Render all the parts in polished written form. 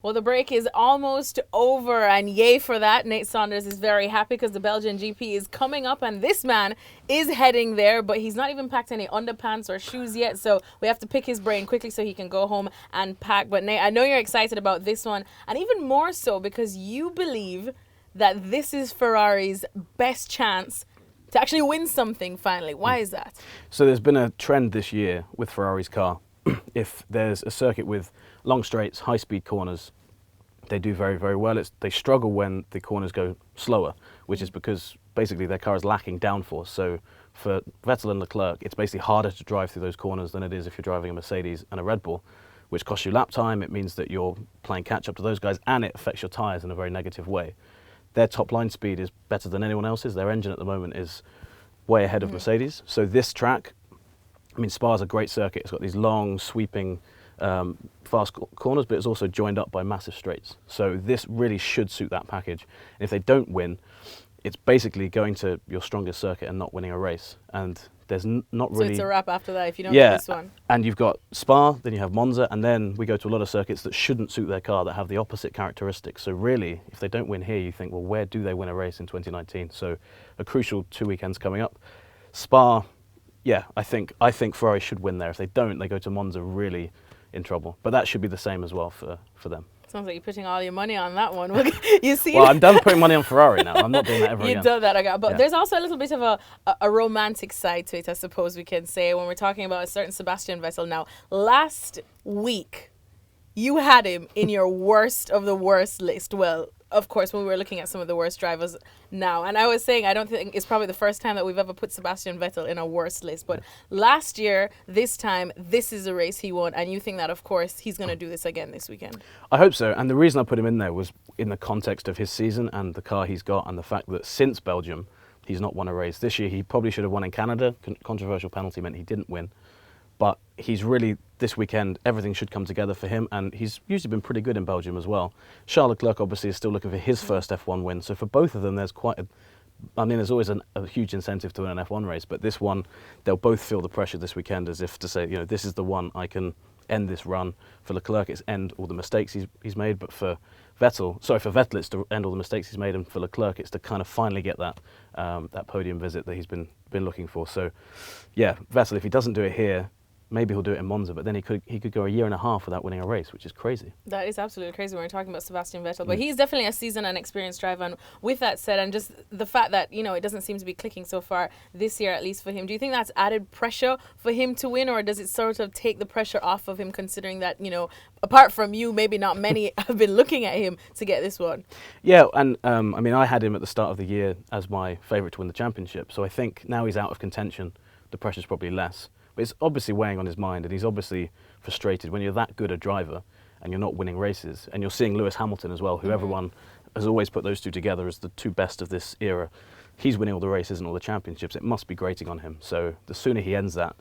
Well, the break is almost over, and yay for that. Nate Saunders is very happy because the Belgian GP is coming up, and this man is heading there, but he's not even packed any underpants or shoes yet, so we have to pick his brain quickly so he can go home and pack. But Nate, I know you're excited about this one, and even more so because you believe that this is Ferrari's best chance to actually win something finally. Why is that? So there's been a trend this year with Ferrari's car. If there's a circuit with long straights, high-speed corners, they do very, very well. They struggle when the corners go slower, which is because basically their car is lacking downforce. So for Vettel and Leclerc, it's basically harder to drive through those corners than it is if you're driving a Mercedes and a Red Bull, which costs you lap time. It means that you're playing catch-up to those guys, and it affects your tyres in a very negative way. Their top-line speed is better than anyone else's. Their engine at the moment is way ahead of Mercedes. So this track, I mean, Spa's a great circuit. It's got these long, sweeping, fast corners, but it's also joined up by massive straights. So this really should suit that package. And if they don't win, it's basically going to your strongest circuit and not winning a race. And there's not really... So it's a wrap after that if you don't get this one. And you've got Spa, then you have Monza, and then we go to a lot of circuits that shouldn't suit their car, that have the opposite characteristics. So really, if they don't win here, you think, well, where do they win a race in 2019? So a crucial 2 weekends coming up. Spa, yeah, I think Ferrari should win there. If they don't, they go to Monza really in trouble. But that should be the same as well for them. Sounds like you're putting all your money on that one. You see? Well, I'm done putting money on Ferrari now. I'm not doing that ever again. You've done that, okay. But there's also a little bit of a romantic side to it, I suppose we can say, when we're talking about a certain Sebastian Vettel. Now, last week, you had him in your worst of the worst list. Well, of course, when we were looking at some of the worst drivers now. And I was saying, I don't think it's probably the first time that we've ever put Sebastian Vettel in a worst list. But last year, this time, this is a race he won. And you think that, of course, he's going to do this again this weekend. I hope so. And the reason I put him in there was in the context of his season and the car he's got, and the fact that since Belgium, he's not won a race. This year, he probably should have won in Canada. Controversial penalty meant he didn't win. But he's really, this weekend, everything should come together for him, and he's usually been pretty good in Belgium as well. Charles Leclerc obviously is still looking for his first F1 win, so for both of them there's there's always a huge incentive to win an F1 race, but this one, they'll both feel the pressure this weekend as if to say, this is the one I can end this run. For Leclerc, it's end all the mistakes he's made, but for Vettel, it's to end all the mistakes he's made, and for Leclerc, it's to kind of finally get that podium visit that he's been looking for. So, yeah, Vettel, if he doesn't do it here, maybe he'll do it in Monza, but then he could go a year and a half without winning a race, which is crazy. That is absolutely crazy when we're talking about Sebastian Vettel. But he's definitely a seasoned and experienced driver. And with that said, and just the fact that, it doesn't seem to be clicking so far this year, at least for him, do you think that's added pressure for him to win, or does it sort of take the pressure off of him, considering that, apart from you, maybe not many have been looking at him to get this one? Yeah, and I had him at the start of the year as my favourite to win the championship. So I think now he's out of contention, the pressure's probably less. But it's obviously weighing on his mind, and he's obviously frustrated when you're that good a driver and you're not winning races. And you're seeing Lewis Hamilton as well, who everyone has always put those two together as the two best of this era. He's winning all the races and all the championships. It must be grating on him. So the sooner he ends that,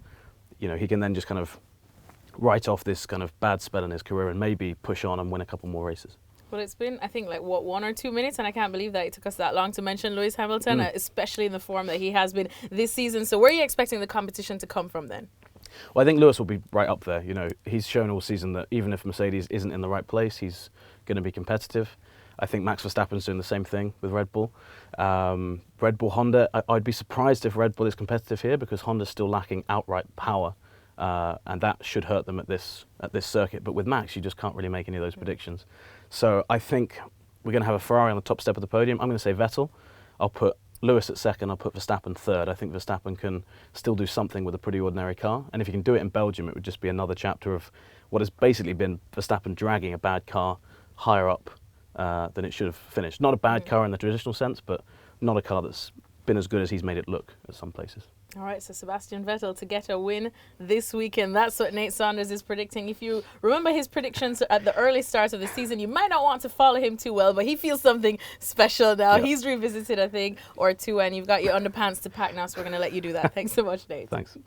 he can then just kind of write off this kind of bad spell in his career and maybe push on and win a couple more races. Well, it's been, I think, 1 or 2 minutes, and I can't believe that it took us that long to mention Lewis Hamilton, especially in the form that he has been this season. So where are you expecting the competition to come from then? Well, I think Lewis will be right up there. He's shown all season that even if Mercedes isn't in the right place, he's going to be competitive. I think Max Verstappen's doing the same thing with Red Bull. Red Bull, Honda, I'd be surprised if Red Bull is competitive here because Honda's still lacking outright power. And that should hurt them at this circuit. But with Max, you just can't really make any of those predictions. So I think we're going to have a Ferrari on the top step of the podium. I'm going to say Vettel. I'll put Lewis at second. I'll put Verstappen third. I think Verstappen can still do something with a pretty ordinary car. And if he can do it in Belgium, it would just be another chapter of what has basically been Verstappen dragging a bad car higher up than it should have finished. Not a bad car in the traditional sense, but not a car that's been as good as he's made it look at some places. All right, so Sebastian Vettel to get a win this weekend. That's what Nate Saunders is predicting. If you remember his predictions at the early start of the season, you might not want to follow him too well, but he feels something special now. Yep. He's revisited a thing or two, and you've got your underpants to pack now, so we're going to let you do that. Thanks so much, Nate. Thanks.